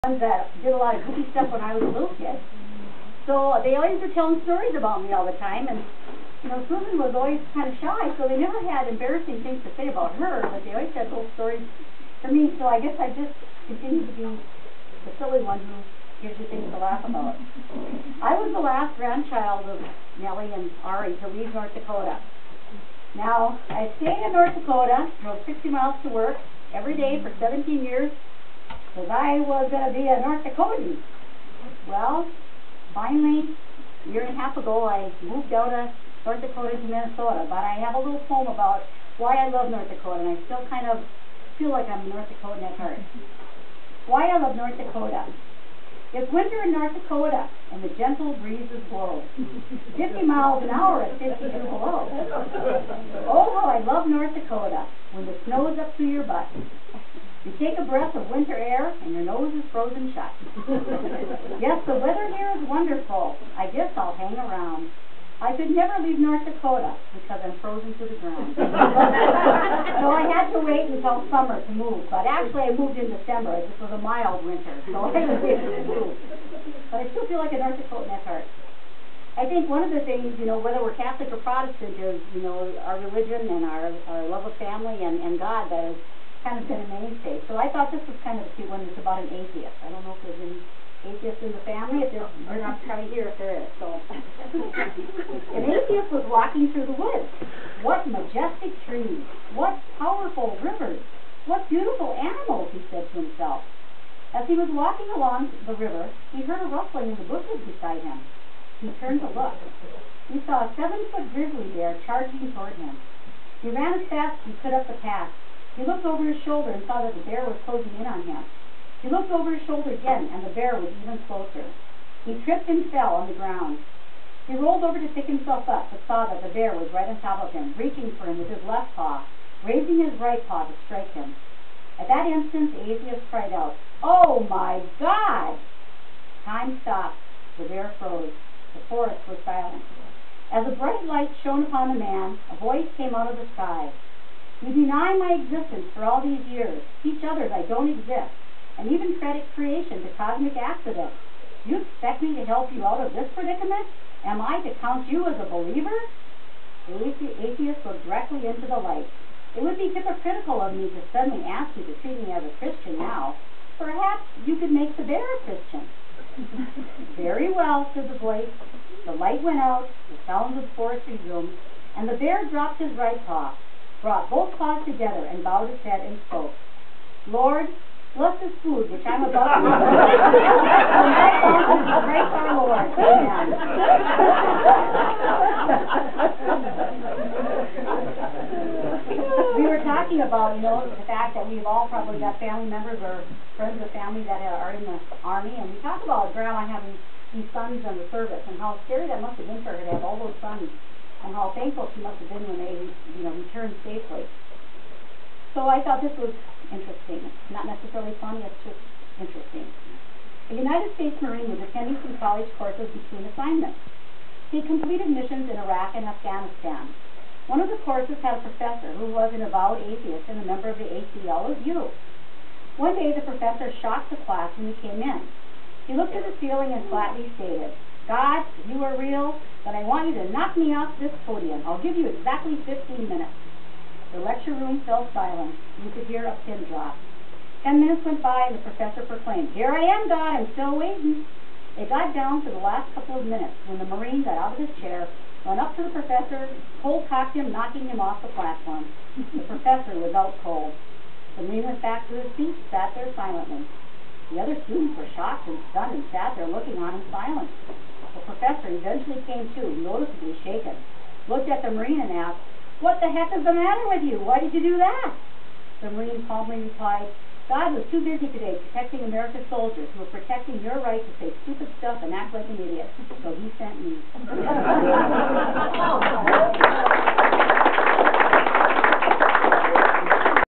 ones that did a lot of goofy stuff when I was a little kid. So they always were telling stories about me all the time, and you know, Susan was always kind of shy, so they never had embarrassing things to say about her, but they always had little stories for me, so I guess I just continue to be the silly one who gives you things to laugh about. I was the last grandchild of Nellie and Ari to leave North Dakota. Now, I stayed in North Dakota, drove 60 miles to work every day for 17 years, because I was going to be a North Dakotan. Well, finally, a year and a half ago, I moved out of North Dakota to Minnesota, but I have a little poem about why I love North Dakota, and I still kind of feel like I'm a North Dakotan at heart. Why I love North Dakota. It's winter in North Dakota, and the gentle breezes blow 50 miles an hour at 52 below. Oh, how I love North Dakota when the snow's up to your butt. You take a breath of winter air, and your nose is frozen shut. Yes, the weather here is wonderful. I guess I'll hang around. I could never leave North Dakota because I'm frozen to the ground. So I had to wait until summer to move, but actually I moved in December. This was a mild winter, so I was able to move. But I still feel like a North Dakotan at heart. I think one of the things, you know, whether we're Catholic or Protestant, is, you know, our religion and our love of family and God that has kind of been a mainstay. So I thought this was kind of a cute one. It's about an atheist. I don't know if there's any atheists in the family. If there's, we're not trying to hear if there is. So an atheist was walking through the woods. What majestic trees! What powerful rivers! What beautiful animals! He said to himself. As he was walking along the river, he heard a rustling in the bushes beside him. He turned to look. He saw a 7-foot grizzly bear charging toward him. He ran as fast as he could up the path. He looked over his shoulder and saw that the bear was closing in on him. He looked over his shoulder again, and the bear was even closer. He tripped and fell on the ground. He rolled over to pick himself up, but saw that the bear was right on top of him, reaching for him with his left paw, raising his right paw to strike him. At that instant, the atheist cried out, "Oh my God!" Time stopped. The bear froze. The forest was silent. As a bright light shone upon the man, a voice came out of the sky. "You deny my existence for all these years, teach others I don't exist, and even credit creation to cosmic accidents. Do you expect me to help you out of this predicament? Am I to count you as a believer?" The atheist looked directly into the light. "It would be hypocritical of me to suddenly ask you to treat me as a Christian now. Perhaps you could make the bear a Christian." "Very well," said the voice. The light went out, the sounds of the forest resumed, and the bear dropped his right paw, brought both paws together, and bowed his head and spoke. "Lord, bless this food which I'm about to eat. For my bounty of Christ our Lord. Amen." We were talking about, you know, the fact that we've all probably got family members or friends of family that are in the Army, and we talk about Grandma having these sons in the service and how scary that must have been for her to have all those sons, and how thankful she must have been when they, you know, returned safely. So I thought this was interesting. It's not necessarily funny, it's just interesting. A United States Marine was attending some college courses between assignments. He completed missions in Iraq and Afghanistan. One of the courses had a professor who was an avowed atheist and a member of the ACLU. One day the professor shocked the class when he came in. He looked at the ceiling and flatly stated, "God, if you are real, then I want you to knock me off this podium. I'll give you exactly 15 minutes. The lecture room fell silent. You could hear a pin drop. 10 minutes went by and the professor proclaimed, "Here I am, God, I'm still waiting." It got down to the last couple of minutes when the Marine got out of his chair, went up to the professor, cold-cocked him, knocking him off the platform. The professor was out cold. The Marine went back to his seat, sat there silently. The other students were shocked and stunned and sat there looking on in silence. The professor eventually came to, noticeably shaken, looked at the Marine and asked, "What the heck is the matter with you? Why did you do that?" The Marine calmly replied, "God was too busy today protecting America's soldiers who were protecting your right to say stupid stuff and act like an idiot. So he sent me."